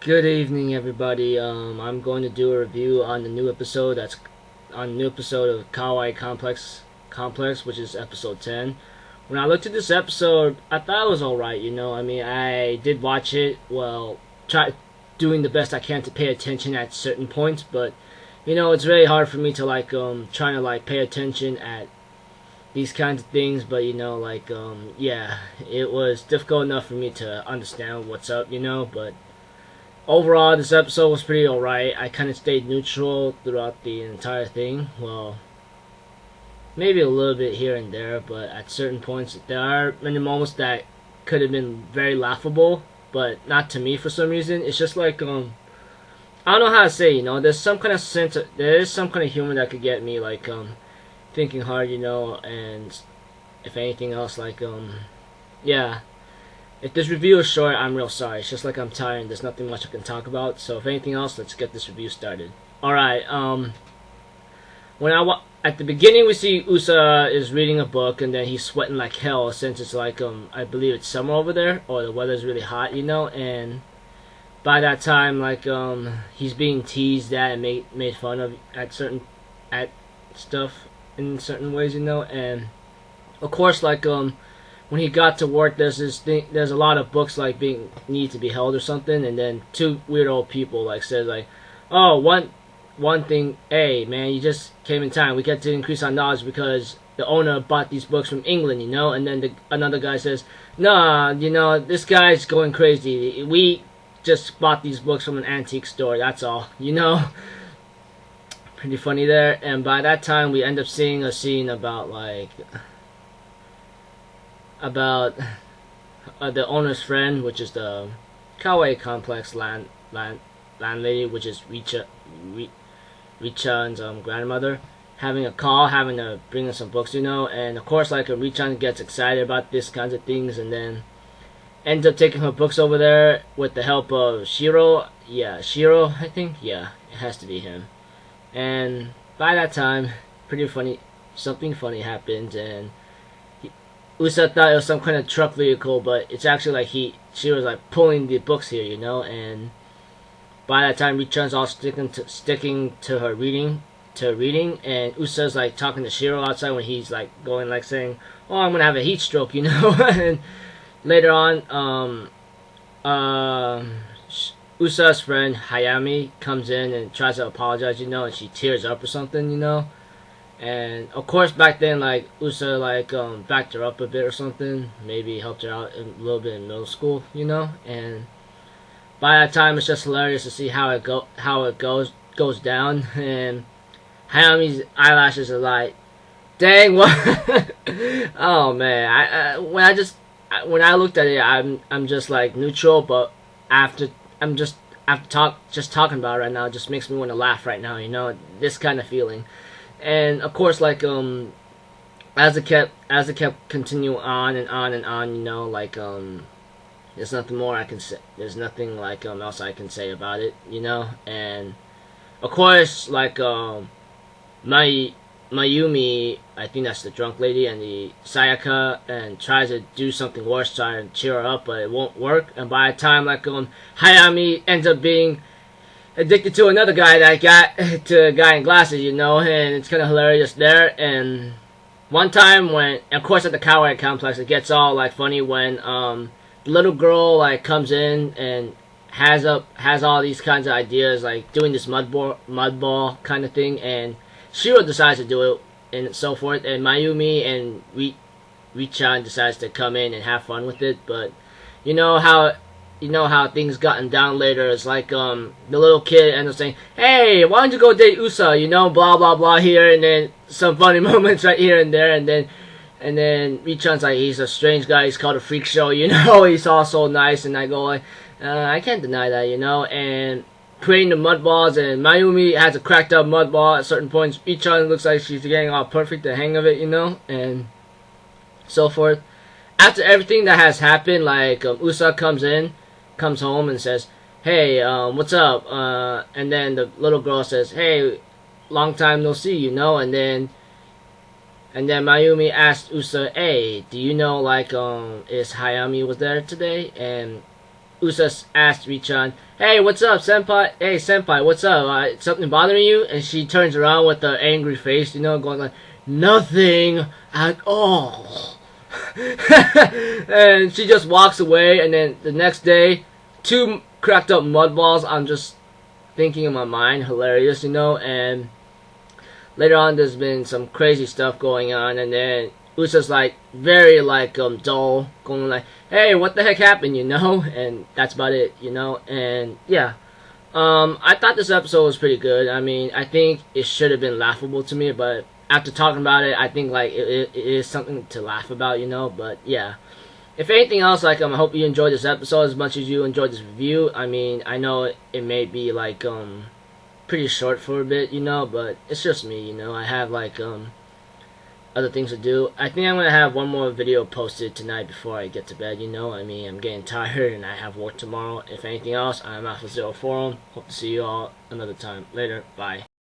Good evening, everybody. I'm going to do a review on the new episode. That's on the new episode of Kawai Complex, which is episode 10. When I looked at this episode, I thought it was all right. I mean, I did watch it. Well, try doing the best I can to pay attention at certain points, but it's very hard for me to trying to pay attention at these kinds of things. But yeah, it was difficult enough for me to understand what's up. But overall, this episode was pretty alright. I kind of stayed neutral throughout the entire thing. Well, maybe a little bit here and there, but at certain points, there are many moments that could have been very laughable, but not to me for some reason. It's just I don't know how to say. There's some kind of there is some kind of humor that could get me thinking hard. And if anything else, yeah. If this review is short, I'm real sorry. It's just I'm tired and there's nothing much I can talk about. So if anything else, let's get this review started. Alright, at the beginning we see Usa is reading a book and then he's sweating like hell since it's I believe it's summer over there or the weather's really hot, and by that time he's being teased at and made fun of at stuff in certain ways, and of course when he got to work, there's there's a lot of books being need to be held or something, and then two weird old people says oh, one thing, hey man, you just came in time. We get to increase our knowledge because the owner bought these books from England, and then another guy says, nah, this guy's going crazy. We just bought these books from an antique store. That's all, Pretty funny there. And by that time, we end up seeing a scene about the owner's friend, which is the Kawai complex landlady, which is Richan's grandmother, having a call, having to bring in some books, and of course Richan gets excited about this kinds of things, and then ends up taking her books over there with the help of Shiro. Yeah, Shiro, I think. Yeah, it has to be him. And by that time, something funny happens, and Usa thought it was some kind of truck vehicle, but it's actually she was pulling the books here, and by that time Richan's all sticking to her reading, and Usa's talking to Shiro outside when he's going saying, oh, I'm gonna have a heat stroke, and later on, Usa's friend Hayami comes in and tries to apologize, and she tears up or something, and of course back then Usa backed her up a bit or something, maybe helped her out a little bit in middle school, and by that time it's just hilarious to see how it goes down, and Hayami's eyelashes are dang, what? Oh man, when I looked at it, I'm just neutral, but after just talking about it right now, it just makes me want to laugh right now, this kind of feeling. And of course as it kept continuing on and on and on, there's nothing more I can say. There's nothing else I can say about it, and of course Mayumi, I think that's the drunk lady, and the Sayaka, and tries to do something worse, trying to cheer her up, but it won't work. And by the time Hayami ends up being addicted to another guy to a guy in glasses, and it's kind of hilarious there. And one time when, of course, at the Kawai complex, it gets all funny when the little girl comes in and has all these kinds of ideas, doing this mud ball kind of thing, and Shiro decides to do it and so forth, and Mayumi and Richan decides to come in and have fun with it. But you know how things gotten down later. It's the little kid ends up saying, hey, why don't you go date Usa, blah blah blah here, and then some funny moments right here and there, and then Richan's he's a strange guy, he's called a freak show, he's all so nice, and I go I can't deny that, and creating the mud balls, and Mayumi has a cracked up mud ball at certain points. Richan looks like she's getting all perfect, the hang of it, and so forth. After everything that has happened, Usa comes home and says, hey, what's up? And then the little girl says, hey, long time no see, and then Mayumi asked Usa, hey, do you know is Hayami was there today? And Usa asked Richan, "Hey, what's up, senpai? Hey, senpai, what's up? Something bothering you?" And she turns around with an angry face, going like, "Nothing at all." And she just walks away. And then the next day, two cracked up mud balls. I'm just thinking in my mind, hilarious, And later on, there's been some crazy stuff going on, and then Usa's like very dull, going like, "Hey, what the heck happened?" And that's about it, And yeah, I thought this episode was pretty good. I mean, I think it should have been laughable to me, but after talking about it, I think it is something to laugh about, But yeah, if anything else, I hope you enjoyed this episode as much as you enjoyed this review. I mean, I know it may be pretty short for a bit, but it's just me, I have other things to do. I think I'm gonna have one more video posted tonight before I get to bed, I mean, I'm getting tired and I have work tomorrow. If anything else, I'm Alpha Zero Forum. Hope to see you all another time. Later. Bye.